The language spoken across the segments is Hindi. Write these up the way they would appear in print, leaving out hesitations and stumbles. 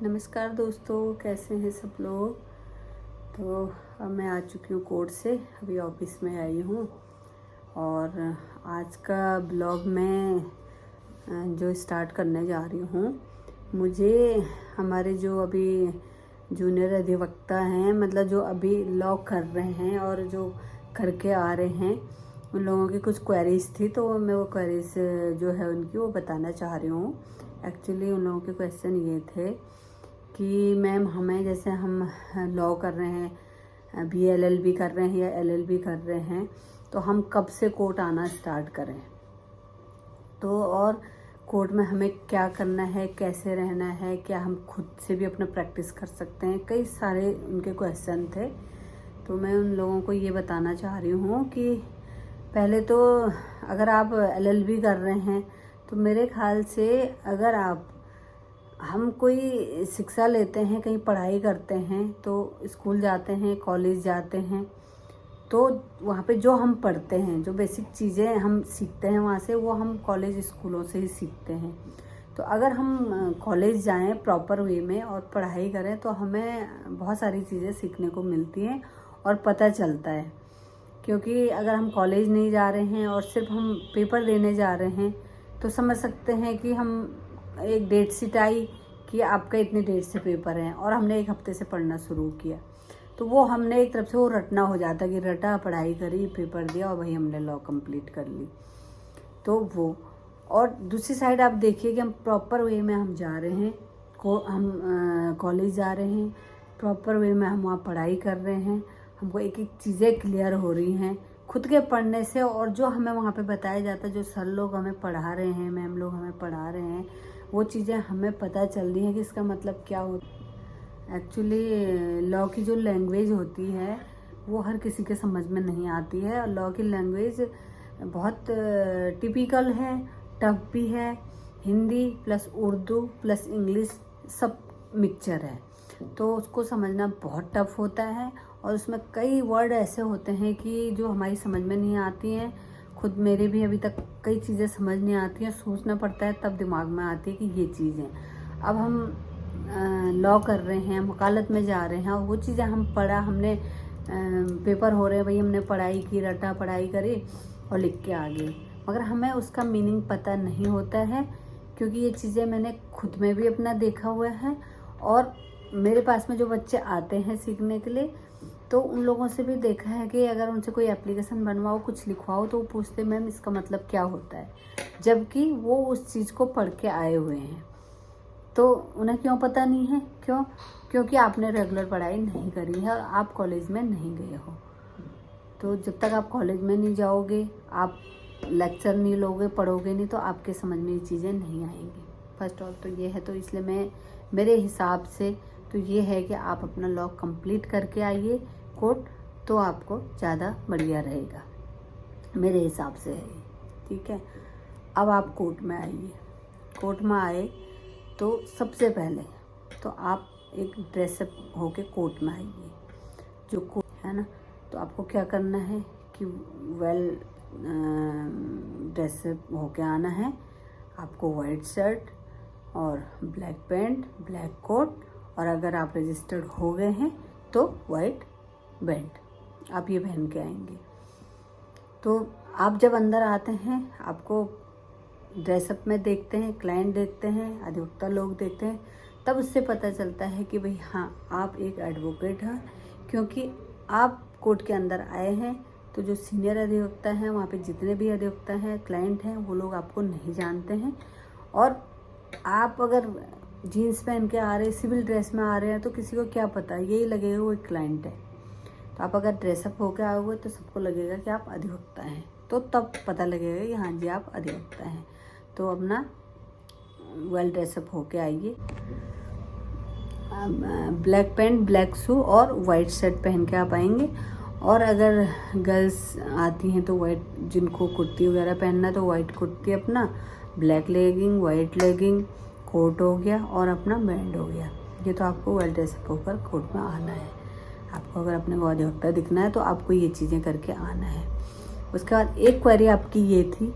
नमस्कार दोस्तों, कैसे हैं सब लोग। तो अब मैं आ चुकी हूँ कोर्ट से, अभी ऑफिस में आई हूँ। और आज का ब्लॉग मैं जो स्टार्ट करने जा रही हूँ, मुझे हमारे जो अभी जूनियर अधिवक्ता हैं, मतलब जो अभी लॉ कर रहे हैं और जो करके आ रहे हैं, उन लोगों की कुछ क्वेरीज थी। तो मैं वो क्वेरीज जो है उनकी वो बताना चाह रही हूँ। एक्चुअली उन लोगों के क्वेश्चन ये थे कि मैम हमें, जैसे हम लॉ कर रहे हैं, अभी LLB कर रहे हैं या LLB कर रहे हैं, तो हम कब से कोर्ट आना स्टार्ट करें। तो और कोर्ट में हमें क्या करना है, कैसे रहना है, क्या हम खुद से भी अपना प्रैक्टिस कर सकते हैं, कई सारे उनके क्वेश्चन थे। तो मैं उन लोगों को ये बताना चाह रही हूँ कि पहले तो अगर आप LLB कर रहे हैं तो मेरे ख्याल से अगर हम कोई शिक्षा लेते हैं, कहीं पढ़ाई करते हैं, तो स्कूल जाते हैं, कॉलेज जाते हैं, तो वहाँ पे जो हम पढ़ते हैं, जो बेसिक चीज़ें हम सीखते हैं वहाँ से, वो हम कॉलेज स्कूलों से ही सीखते हैं। तो अगर हम कॉलेज जाएं प्रॉपर वे में और पढ़ाई करें तो हमें बहुत सारी चीज़ें सीखने को मिलती हैं और पता चलता है। क्योंकि अगर हम कॉलेज नहीं जा रहे हैं और सिर्फ हम पेपर देने जा रहे हैं, तो समझ सकते हैं कि हम एक डेट शीट आई कि आपका इतने डेट से पेपर हैं और हमने एक हफ्ते से पढ़ना शुरू किया, तो वो हमने एक तरफ से वो रटना हो जाता कि रटा, पढ़ाई करी, पेपर दिया और वही हमने लॉ कंप्लीट कर ली। तो वो, और दूसरी साइड आप देखिए कि हम प्रॉपर वे में हम जा रहे हैं, हम कॉलेज जा रहे हैं, प्रॉपर वे में हम वहाँ पढ़ाई कर रहे हैं, हमको एक एक चीज़ें क्लियर हो रही हैं खुद के पढ़ने से। और जो हमें वहाँ पे बताया जाता है, जो सर लोग हमें पढ़ा रहे हैं, मैम लोग हमें पढ़ा रहे हैं, वो चीज़ें हमें पता चल रही हैं कि इसका मतलब क्या होता है। एक्चुअली लॉ की जो लैंग्वेज होती है वो हर किसी के समझ में नहीं आती है। और लॉ की लैंग्वेज बहुत टिपिकल है, टफ भी है, Hindi plus Urdu plus English सब मिक्सचर है, तो उसको समझना बहुत टफ होता है। और उसमें कई वर्ड ऐसे होते हैं कि जो हमारी समझ में नहीं आती हैं। खुद मेरे भी अभी तक कई चीज़ें समझ नहीं आती हैं, सोचना पड़ता है तब दिमाग में आती है कि ये चीज़ें। अब हम लॉ कर रहे हैं, वकालत में जा रहे हैं, और वो चीज़ें हमने पेपर हो रहे हैं, भाई हमने पढ़ाई की, रटा, पढ़ाई करी और लिख के आ गए, मगर हमें उसका मीनिंग पता नहीं होता है। क्योंकि ये चीज़ें मैंने खुद में भी अपना देखा हुआ है, और मेरे पास में जो बच्चे आते हैं सीखने के लिए, तो उन लोगों से भी देखा है कि अगर उनसे कोई एप्लीकेशन बनवाओ, कुछ लिखवाओ, तो वो पूछते मैम इसका मतलब क्या होता है, जबकि वो उस चीज़ को पढ़ के आए हुए हैं। तो उन्हें क्यों पता नहीं है? क्योंकि आपने रेगुलर पढ़ाई नहीं करी है और आप कॉलेज में नहीं गए हो। तो जब तक आप कॉलेज में नहीं जाओगे, आप लेक्चर नहीं लोगे, पढ़ोगे नहीं, तो आपके समझ में ये चीज़ें नहीं आएंगी। फर्स्ट ऑल तो ये है। तो इसलिए मेरे हिसाब से तो ये है कि आप अपना लॉ कंप्लीट करके आइए कोर्ट, तो आपको ज़्यादा बढ़िया रहेगा, मेरे हिसाब से है। ठीक है, अब आप कोर्ट में आइए। कोर्ट में आए तो सबसे पहले तो आप एक ड्रेसअप होके कोर्ट में आइए, जो कोर्ट है ना। तो आपको क्या करना है कि वेल ड्रेसअप होके आना है। आपको वाइट शर्ट और ब्लैक पैंट, ब्लैक कोट, और अगर आप रजिस्टर्ड हो गए हैं तो वाइट बेल्ट आप ये पहन के आएंगे। तो आप जब अंदर आते हैं, आपको ड्रेसअप में देखते हैं, क्लाइंट देखते हैं, अधिवक्ता लोग देखते हैं, तब उससे पता चलता है कि भाई हाँ, आप एक एडवोकेट हैं। क्योंकि आप कोर्ट के अंदर आए हैं, तो जो सीनियर अधिवक्ता हैं, वहाँ पे जितने भी अधिवक्ता हैं, क्लाइंट हैं, वो लोग आपको नहीं जानते हैं। और आप अगर जीन्स पहन के आ रहे, सिविल ड्रेस में आ रहे हैं, तो किसी को क्या पता, यही लगेगा वो एक क्लाइंट है। तो आप अगर ड्रेसअप होके आओगे तो सबको लगेगा कि आप अधिवक्ता हैं, तो तब पता लगेगा कि हाँ जी आप अधिवक्ता हैं। तो अपना वेल ड्रेसअप होके आइए, ब्लैक पैंट, ब्लैक शू और वाइट शर्ट पहन के आप आएंगे। और अगर गर्ल्स आती हैं तो वाइट, जिनको कुर्ती वगैरह पहनना है तो वाइट कुर्ती, अपना black legging, white legging, coat हो गया और अपना बैंड हो गया। ये तो आपको वेल ड्रेसअप होकर कोर्ट में आना है। आपको अगर अपने को अधिवक्ता दिखना है तो आपको ये चीज़ें करके आना है। उसके बाद एक क्वेरी आपकी ये थी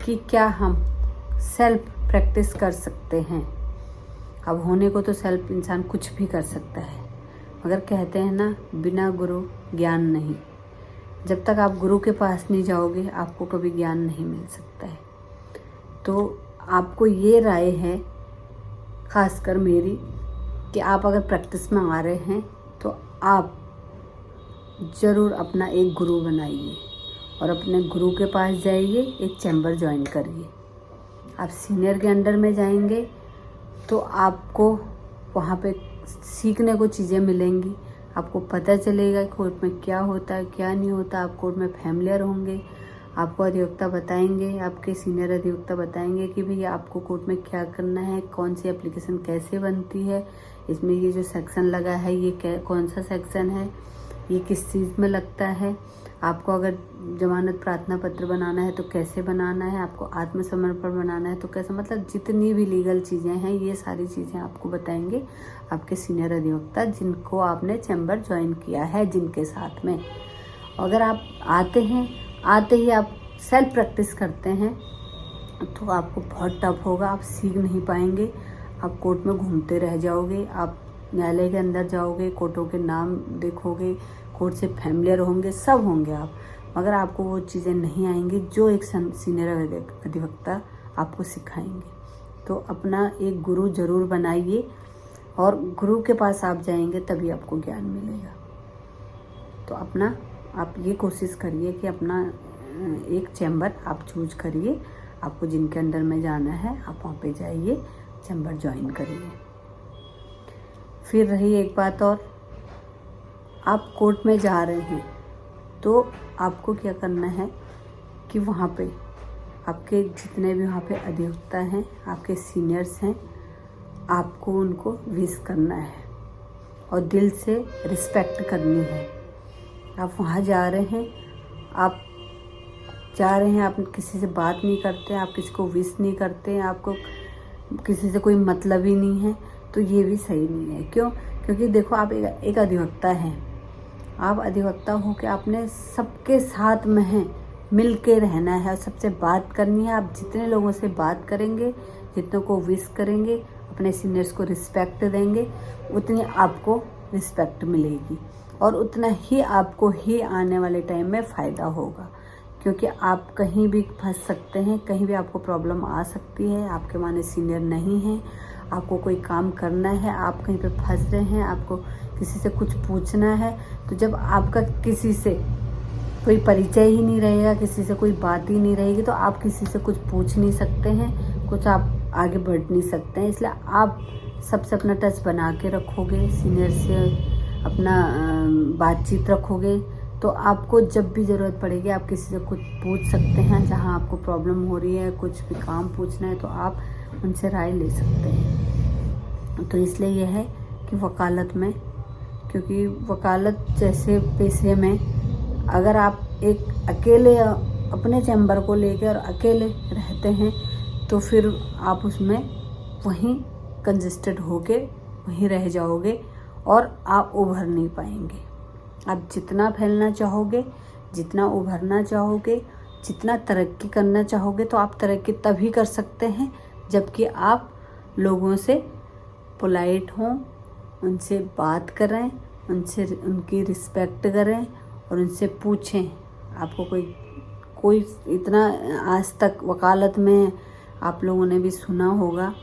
कि क्या हम सेल्फ प्रैक्टिस कर सकते हैं। अब होने को तो सेल्फ इंसान कुछ भी कर सकता है, मगर कहते हैं ना, बिना गुरु ज्ञान नहीं। जब तक आप गुरु के पास नहीं जाओगे आपको कभी ज्ञान नहीं मिल सकता है। तो आपको ये राय है, खासकर मेरी, कि आप अगर प्रैक्टिस में आ रहे हैं तो आप ज़रूर अपना एक गुरु बनाइए और अपने गुरु के पास जाइए, एक चैम्बर ज्वाइन करिए। आप सीनियर के अंडर में जाएंगे तो आपको वहाँ पे सीखने को चीज़ें मिलेंगी, आपको पता चलेगा कोर्ट में क्या होता है क्या नहीं होता। आप कोर्ट में फैमिलियर होंगे, आपको अधिवक्ता बताएंगे, आपके सीनियर अधिवक्ता बताएंगे कि भैया आपको कोर्ट में क्या करना है, कौन सी एप्लीकेशन कैसे बनती है, इसमें ये जो सेक्शन लगा है ये कौन सा सेक्शन है, ये किस चीज़ में लगता है, आपको अगर जमानत प्रार्थना पत्र बनाना है तो कैसे बनाना है, आपको आत्मसमर्पण बनाना है तो कैसे, मतलब जितनी भी लीगल चीज़ें हैं ये सारी चीज़ें आपको बताएंगे आपके सीनियर अधिवक्ता, जिनको आपने चैम्बर ज्वाइन किया है, जिनके साथ में। अगर आप आते ही आप सेल्फ प्रैक्टिस करते हैं तो आपको बहुत टफ होगा, आप सीख नहीं पाएंगे, आप कोर्ट में घूमते रह जाओगे, आप न्यायालय के अंदर जाओगे, कोर्टों के नाम देखोगे, कोर्ट से फैमिलियर होंगे, सब होंगे आप, मगर आपको वो चीज़ें नहीं आएंगी जो एक सीनियर अधिवक्ता आपको सिखाएंगे। तो अपना एक गुरु ज़रूर बनाइए और गुरु के पास आप जाएंगे तभी आपको ज्ञान मिलेगा। तो आप ये कोशिश करिए कि अपना एक चैम्बर आप चूज करिए, आपको जिनके अंडर में जाना है आप वहाँ पे जाइए, चैम्बर ज्वाइन करिए। फिर रही एक बात और, आप कोर्ट में जा रहे हैं तो आपको क्या करना है कि वहाँ पे आपके जितने भी वहाँ पे अधिवक्ता हैं, आपके सीनियर्स हैं, आपको उनको विश करना है और दिल से रिस्पेक्ट करनी है। आप वहाँ जा रहे हैं, आप किसी से बात नहीं करते, आप किसी को विश नहीं करते, आपको किसी से कोई मतलब ही नहीं है, तो ये भी सही नहीं है। क्यों? क्योंकि देखो, आप एक अधिवक्ता हैं, आप अधिवक्ता हो के आपने सबके साथ में हैं, मिल के रहना है और सबसे बात करनी है। आप जितने लोगों से बात करेंगे, जितनों को विश करेंगे, अपने सीनियर्स को रिस्पेक्ट देंगे, उतनी आपको रिस्पेक्ट मिलेगी और उतना ही आपको ही आने वाले टाइम में फ़ायदा होगा। क्योंकि आप कहीं भी फंस सकते हैं, कहीं भी आपको प्रॉब्लम आ सकती है, आपके माने सीनियर नहीं हैं, आपको कोई काम करना है, आप कहीं पे फंस रहे हैं, आपको किसी से कुछ पूछना है, तो जब आपका किसी से कोई परिचय ही नहीं रहेगा, किसी से कोई बात ही नहीं रहेगी, तो आप किसी से कुछ पूछ नहीं सकते हैं, कुछ आप आगे बढ़ नहीं सकते हैं। इसलिए आप सबसे अपना टच बना के रखोगे, सीनियर से अपना बातचीत रखोगे, तो आपको जब भी ज़रूरत पड़ेगी आप किसी से कुछ पूछ सकते हैं। जहाँ आपको प्रॉब्लम हो रही है, कुछ भी काम पूछना है, तो आप उनसे राय ले सकते हैं। तो इसलिए यह है कि वकालत में, क्योंकि वकालत जैसे पेशे में अगर आप एक अकेले अपने चैम्बर को लेकर और अकेले रहते हैं तो फिर आप उसमें वहीं कंजेस्टेड होके वहीं रह जाओगे और आप उभर नहीं पाएंगे। आप जितना फैलना चाहोगे, जितना उभरना चाहोगे, जितना तरक्की करना चाहोगे, तो आप तरक्की तभी कर सकते हैं जबकि आप लोगों से पोलाइट हों, उनसे बात करें, उनकी रिस्पेक्ट करें और उनसे पूछें। आपको कोई इतना आज तक वकालत में आप लोगों ने भी सुना होगा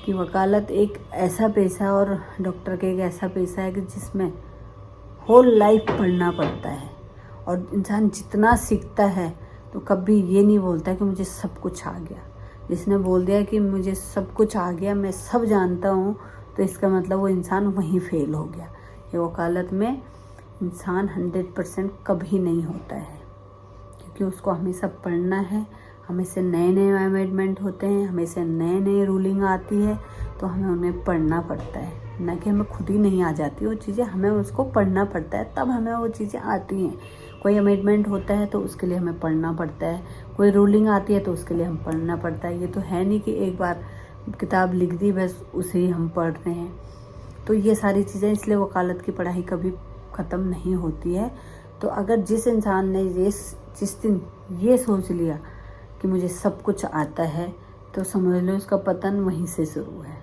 कि वकालत एक ऐसा पेशा और डॉक्टर का एक ऐसा पेशा है कि जिसमें होल लाइफ पढ़ना पड़ता है और इंसान जितना सीखता है तो कभी ये नहीं बोलता कि मुझे सब कुछ आ गया। जिसने बोल दिया कि मुझे सब कुछ आ गया, मैं सब जानता हूँ, तो इसका मतलब वो इंसान वहीं फेल हो गया। ये वकालत में इंसान 100% कभी नहीं होता है, क्योंकि उसको हमेशा पढ़ना है, हमेशा नए अमेंडमेंट होते हैं, हमेशा नए रूलिंग आती है, तो हमें उन्हें पढ़ना पड़ता है। ना कि हमें खुद ही नहीं आ जाती वो चीज़ें, हमें उसको पढ़ना पड़ता है, तब हमें वो चीज़ें आती हैं। कोई अमेंडमेंट होता है तो उसके लिए हमें पढ़ना पड़ता है, कोई रूलिंग आती है तो उसके लिए हम पढ़ना पड़ता है। ये तो है नहीं कि एक बार किताब लिख दी बस उसे ही हम पढ़ रहे हैं। तो ये सारी चीज़ें, इसलिए वकालत की पढ़ाई कभी ख़त्म नहीं होती है। तो अगर जिस इंसान ने जिस दिन ये सोच लिया कि मुझे सब कुछ आता है, तो समझ लो उसका पतन वहीं से शुरू है।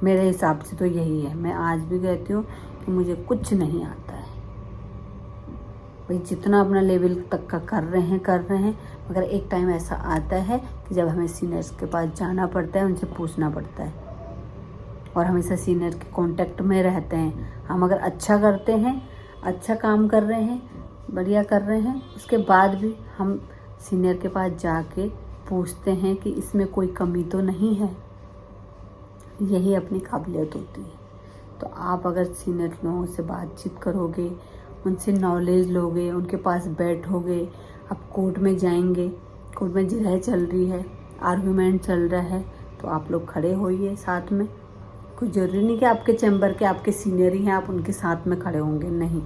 मेरे हिसाब से तो यही है। मैं आज भी कहती हूँ कि मुझे कुछ नहीं आता है भाई, जितना अपना लेवल तक का कर रहे हैं, मगर एक टाइम ऐसा आता है कि जब हमें सीनियर्स के पास जाना पड़ता है, उनसे पूछना पड़ता है, और हमेशा सीनियर के कांटेक्ट में रहते हैं। हम अगर अच्छा करते हैं, अच्छा काम कर रहे हैं, बढ़िया कर रहे हैं, उसके बाद भी हम सीनियर के पास जाके पूछते हैं कि इसमें कोई कमी तो नहीं है। यही अपनी काबिलियत होती है। तो आप अगर सीनियर लोगों से बातचीत करोगे, उनसे नॉलेज लोगे, उनके पास बैठोगे, आप कोर्ट में जाएंगे, कोर्ट में जिरह चल रही है, आर्गूमेंट चल रहा है, तो आप लोग खड़े होइए साथ में। कोई ज़रूरी नहीं कि आपके चैम्बर के आपके सीनियर ही हैं, आप उनके साथ में खड़े होंगे, नहीं।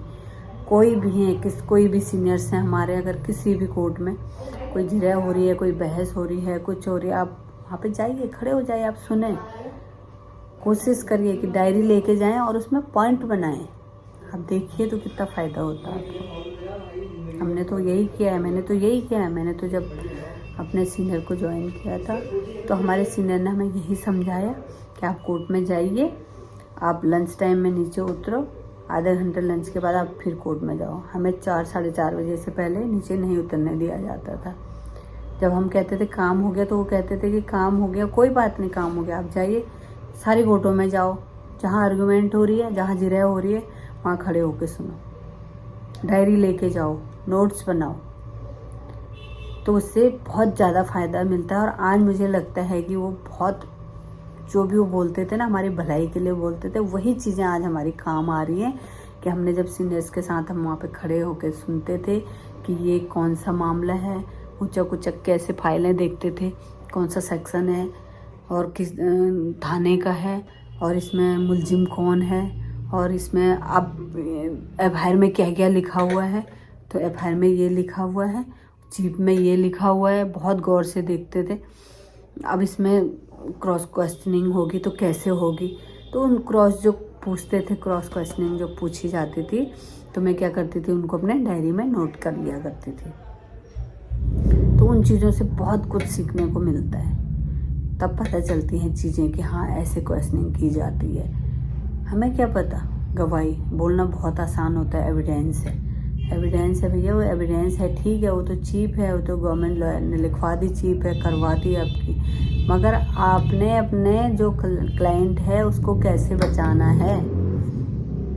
कोई भी हैं, कोई भी सीनियर्स हैं हमारे, अगर किसी भी कोर्ट में कोई जिरह हो रही है, कोई बहस हो रही है, कुछ हो रही है, आप वहाँ पे जाइए, खड़े हो जाइए, आप सुने। कोशिश करिए कि डायरी लेके जाएं और उसमें पॉइंट बनाएं। आप देखिए तो कितना फ़ायदा होता है आपको। हमने तो यही किया है, मैंने तो यही किया है। मैंने तो जब अपने सीनियर को ज्वाइन किया था तो हमारे सीनियर ने हमें यही समझाया कि आप कोर्ट में जाइए, आप लंच टाइम में नीचे उतरो, आधे घंटे लंच के बाद आप फिर कोर्ट में जाओ। हमें 4 साढ़े 4 बजे से पहले नीचे नहीं उतरने दिया जाता था। जब हम कहते थे काम हो गया तो वो कहते थे कि काम हो गया, कोई बात नहीं, काम हो गया, आप जाइए सारी कोर्टों में जाओ, जहाँ आर्गूमेंट हो रही है, जहाँ जिरह हो रही है, वहाँ खड़े होके सुनो, डायरी लेके जाओ, नोट्स बनाओ। तो उससे बहुत ज़्यादा फ़ायदा मिलता है। और आज मुझे लगता है कि वो बहुत, जो भी वो बोलते थे ना, हमारी भलाई के लिए बोलते थे, वही चीज़ें आज हमारी काम आ रही हैं। कि हमने जब सीनियर्स के साथ हम वहाँ पे खड़े होकर सुनते थे कि ये कौन सा मामला है, उचक उचक के ऐसे फाइलें देखते थे, कौन सा सेक्शन है और किस थाने का है, और इसमें मुलजिम कौन है, और इसमें अब एफआईआर में क्या क्या लिखा हुआ है, तो एफआईआर में ये लिखा हुआ है, चीफ में ये लिखा हुआ है, बहुत गौर से देखते थे। अब इसमें क्रॉस क्वेश्चनिंग होगी तो कैसे होगी, तो उन क्रॉस जो पूछते थे, क्रॉस क्वेश्चनिंग जो पूछी जाती थी, तो मैं क्या करती थी, उनको अपने डायरी में नोट कर लिया करती थी। तो उन चीज़ों से बहुत कुछ सीखने को मिलता है। तब पता चलती हैं चीज़ें कि हाँ ऐसे क्वेश्चनिंग की जाती है। हमें क्या पता, गवाही बोलना बहुत आसान होता है, एविडेंस है, एविडेंस है भैया, वो एविडेंस है, ठीक है, वो तो चीप है, वो तो गवर्नमेंट लॉयर ने लिखवा दी, चीप है, करवा दी आपकी, मगर आपने अपने जो क्लाइंट है उसको कैसे बचाना है।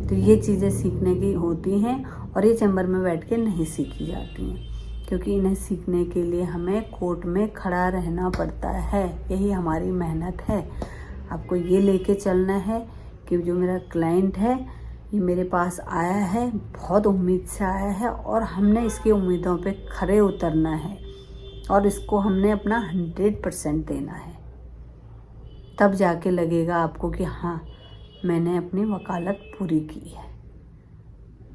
तो ये चीज़ें सीखने की होती हैं, और ये चैम्बर में बैठ के नहीं सीखी जाती हैं, क्योंकि इन्हें सीखने के लिए हमें कोर्ट में खड़ा रहना पड़ता है। यही हमारी मेहनत है। आपको ये लेके चलना है कि जो मेरा क्लाइंट है ये मेरे पास आया है, बहुत उम्मीद से आया है, और हमने इसकी उम्मीदों पे खरे उतरना है, और इसको हमने अपना 100% देना है। तब जाके लगेगा आपको कि हाँ मैंने अपनी वकालत पूरी की है।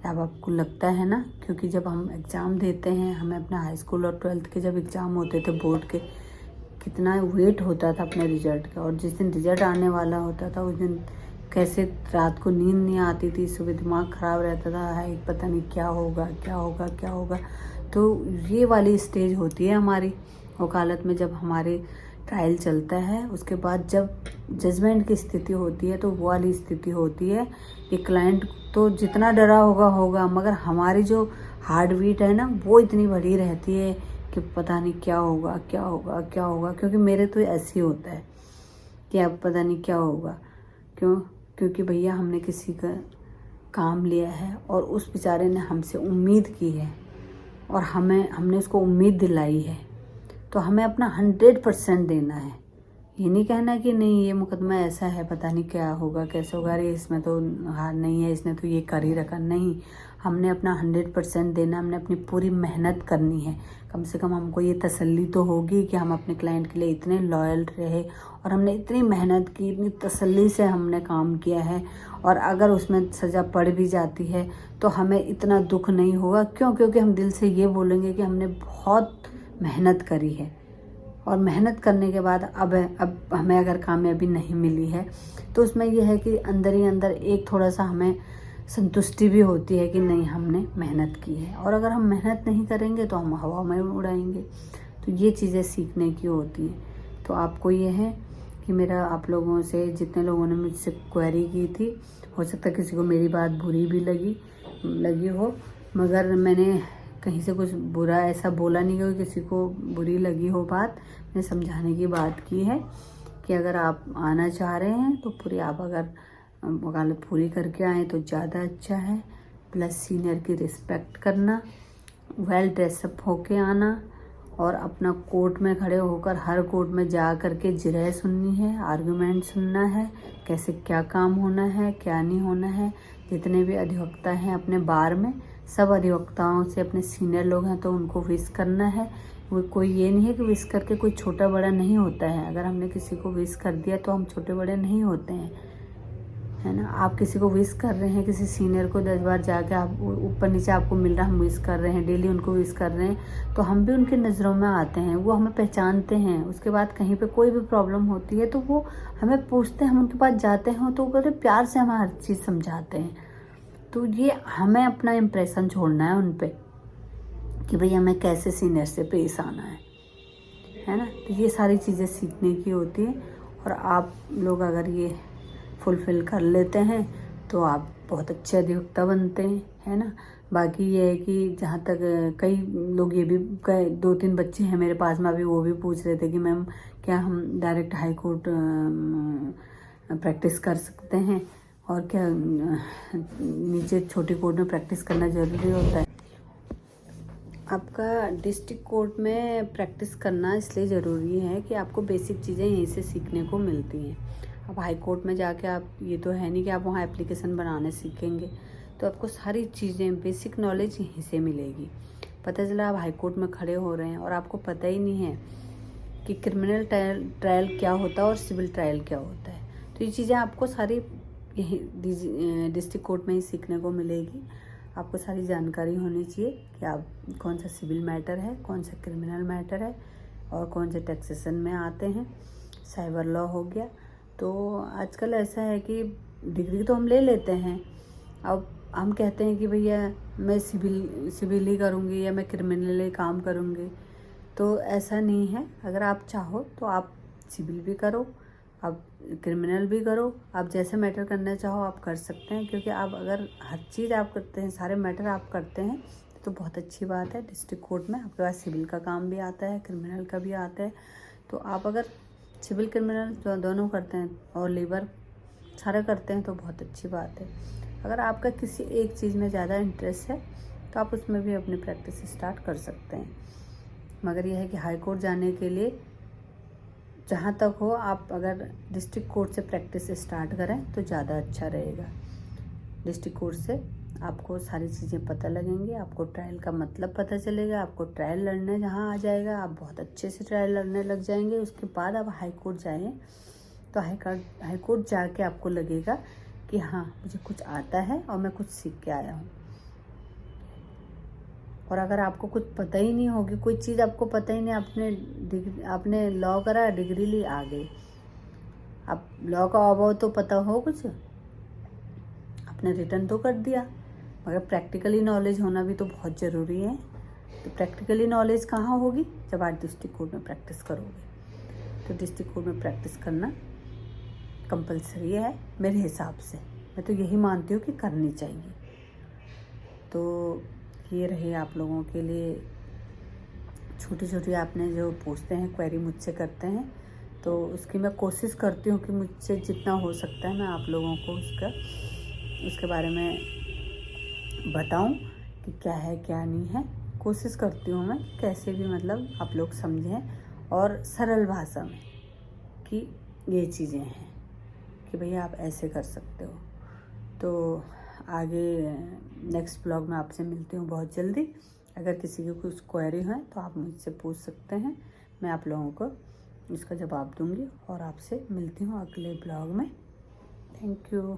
अब आपको लगता है ना, क्योंकि जब हम एग्ज़ाम देते हैं, हमें अपना हाई स्कूल और 12th के जब एग्ज़ाम होते थे बोर्ड के, कितना वेट होता था अपने रिजल्ट का, और जिस दिन रिजल्ट आने वाला होता था उस दिन कैसे रात को नींद नहीं आती थी, सुबह दिमाग ख़राब रहता था, हाय पता नहीं क्या होगा क्या होगा क्या होगा। तो ये वाली स्टेज होती है हमारी वकालत में, जब हमारे ट्रायल चलता है, उसके बाद जब जजमेंट की स्थिति होती है, तो वो वाली स्थिति होती है कि क्लाइंट तो जितना डरा होगा, मगर हमारी जो हार्ट बीट है ना, वो इतनी बढ़ी रहती है कि पता नहीं क्या होगा क्या होगा क्या होगा। क्योंकि मेरे तो ऐसे ही होता है कि अब पता नहीं क्या होगा। क्योंकि भैया हमने किसी का काम लिया है, और उस बेचारे ने हमसे उम्मीद की है, और हमने उसको उम्मीद दिलाई है, तो हमें अपना 100% देना है। ये नहीं कहना कि नहीं ये मुकदमा ऐसा है, पता नहीं क्या होगा कैसे होगा, अरे इसमें तो हार नहीं है, इसने तो ये कर ही रखा। नहीं, हमने अपना 100% देना, हमने अपनी पूरी मेहनत करनी है। कम से कम हमको ये तसल्ली तो होगी कि हम अपने क्लाइंट के लिए इतने लॉयल रहे, और हमने इतनी मेहनत की, इतनी तसल्ली से हमने काम किया है, और अगर उसमें सज़ा पड़ भी जाती है तो हमें इतना दुख नहीं होगा। क्योंकि हम दिल से ये बोलेंगे कि हमने बहुत मेहनत करी है, और मेहनत करने के बाद अब हमें अगर कामयाबी नहीं मिली है, तो उसमें यह है कि अंदर ही अंदर एक थोड़ा सा हमें संतुष्टि भी होती है कि नहीं हमने मेहनत की है। और अगर हम मेहनत नहीं करेंगे तो हम हवा में उड़ाएंगे। तो ये चीज़ें सीखने की होती हैं। तो आपको ये है कि मेरा आप लोगों से, जितने लोगों ने मुझसे क्वेरी की थी, हो सकता है किसी को मेरी बात बुरी भी लगी हो, मगर मैंने कहीं से कुछ बुरा ऐसा बोला नहीं कि किसी को बुरी लगी हो बात। मैंने समझाने की बात की है कि अगर आप आना चाह रहे हैं तो पूरी आप अगर वकालत पूरी करके आए तो ज़्यादा अच्छा है। प्लस सीनियर की रिस्पेक्ट करना, वेल ड्रेसअप होके आना और अपना कोर्ट में खड़े होकर हर कोर्ट में जा कर के जिरह सुननी है, आर्गूमेंट सुनना है, कैसे क्या काम होना है क्या नहीं होना है। जितने भी अधिवक्ता हैं अपने बार में, सब अधिवक्ताओं से अपने सीनियर लोग हैं तो उनको विश करना है। वो कोई ये नहीं है कि विश करके कोई छोटा बड़ा नहीं होता है। अगर हमने किसी को विश कर दिया तो हम छोटे बड़े नहीं होते हैं, है ना। आप किसी को विश कर रहे हैं, किसी सीनियर को 10 बार जाके आप ऊपर नीचे आपको मिल रहा है, हम विश कर रहे हैं, डेली उनको विश कर रहे हैं, तो हम भी उनकी नज़रों में आते हैं, वो हमें पहचानते हैं। उसके बाद कहीं पे कोई भी प्रॉब्लम होती है तो वो हमें पूछते हैं, हम उनके पास जाते हैं तो बड़े प्यार से हमें हर चीज़ समझाते हैं। तो ये हमें अपना इम्प्रेशन छोड़ना है उन पर कि भाई हमें कैसे सीनियर से पेश आना है ना। तो ये सारी चीज़ें सीखने की होती है और आप लोग अगर ये फुलफ़िल कर लेते हैं तो आप बहुत अच्छे अधिवक्ता बनते हैं, है ना। बाकी ये है कि जहाँ तक कई लोग ये भी 2-3 बच्चे हैं मेरे पास में अभी, वो भी पूछ रहे थे कि मैम क्या हम डायरेक्ट हाई कोर्ट प्रैक्टिस कर सकते हैं और क्या नीचे छोटी कोर्ट में प्रैक्टिस करना ज़रूरी होता है। आपका डिस्ट्रिक्ट कोर्ट में प्रैक्टिस करना इसलिए ज़रूरी है कि आपको बेसिक चीज़ें यहीं से सीखने को मिलती हैं। अब हाई कोर्ट में जाके आप, ये तो है नहीं कि आप वहाँ एप्लीकेशन बनाने सीखेंगे, तो आपको सारी चीज़ें बेसिक नॉलेज यहीं से मिलेगी। पता चला आप हाई कोर्ट में खड़े हो रहे हैं और आपको पता ही नहीं है कि क्रिमिनल ट्रायल क्या होता है और सिविल ट्रायल क्या होता है। तो ये चीज़ें आपको सारी यही डिस्ट्रिक्ट कोर्ट में ही सीखने को मिलेगी। आपको सारी जानकारी होनी चाहिए कि आप कौन सा सिविल मैटर है, कौन सा क्रिमिनल मैटर है और कौन से टैक्सेशन में आते हैं। साइबर लॉ हो गया। तो आजकल ऐसा है कि डिग्री तो हम ले लेते हैं, अब हम कहते हैं कि भैया मैं सिविल ही करूँगी या मैं क्रिमिनल ही काम करूँगी, तो ऐसा नहीं है। अगर आप चाहो तो आप सिविल भी करो, आप क्रिमिनल भी करो, आप जैसे मैटर करना चाहो आप कर सकते हैं। क्योंकि आप अगर हर चीज़ आप करते हैं, सारे मैटर आप करते हैं तो बहुत अच्छी बात है। डिस्ट्रिक्ट कोर्ट में आपके पास सिविल का काम भी आता है, क्रिमिनल का भी आता है। तो आप अगर सिविल क्रिमिनल दोनों करते हैं और लेबर सारा करते हैं तो बहुत अच्छी बात है। अगर आपका किसी एक चीज़ में ज़्यादा इंटरेस्ट है तो आप उसमें भी अपनी प्रैक्टिस स्टार्ट कर सकते हैं। मगर यह है कि हाई कोर्ट जाने के लिए जहाँ तक हो, आप अगर डिस्ट्रिक्ट कोर्ट से प्रैक्टिस स्टार्ट करें तो ज़्यादा अच्छा रहेगा। डिस्ट्रिक्ट कोर्ट से आपको सारी चीज़ें पता लगेंगी, आपको ट्रायल का मतलब पता चलेगा, आपको ट्रायल लड़ने जहाँ आ जाएगा आप बहुत अच्छे से ट्रायल लड़ने लग जाएंगे। उसके बाद आप हाई कोर्ट जाएँ तो हाई कोर्ट जाके आपको लगेगा कि हाँ मुझे कुछ आता है और मैं कुछ सीख के आया हूँ। और अगर आपको कुछ पता ही नहीं होगी, कोई चीज़ आपको पता ही नहीं, आपने लॉ करा, डिग्री ली, आ गई, आप लॉ का अभाव तो पता हो कुछ, आपने रिटर्न तो कर दिया, मगर प्रैक्टिकली नॉलेज होना भी तो बहुत ज़रूरी है। तो प्रैक्टिकली नॉलेज कहाँ होगी, जब आप डिस्ट्रिक्ट कोर्ट में प्रैक्टिस करोगे। तो डिस्ट्रिक्ट कोर्ट में प्रैक्टिस करना कंपलसरी है मेरे हिसाब से। मैं तो यही मानती हूँ कि करनी चाहिए। तो ये रहे आप लोगों के लिए छोटी छोटी, आपने जो पूछते हैं क्वेरी मुझसे करते हैं, तो उसकी मैं कोशिश करती हूँ कि मुझसे जितना हो सकता है मैं आप लोगों को उसके बारे में बताऊँ कि क्या है क्या नहीं है। कोशिश करती हूँ मैं कैसे भी मतलब आप लोग समझें और सरल भाषा में कि ये चीज़ें हैं कि भैया आप ऐसे कर सकते हो। तो आगे नेक्स्ट ब्लॉग में आपसे मिलती हूँ बहुत जल्दी। अगर किसी की कुछ क्वेरी है तो आप मुझसे पूछ सकते हैं, मैं आप लोगों को उसका जवाब दूंगी। और आपसे मिलती हूँ अगले ब्लॉग में। Thank you.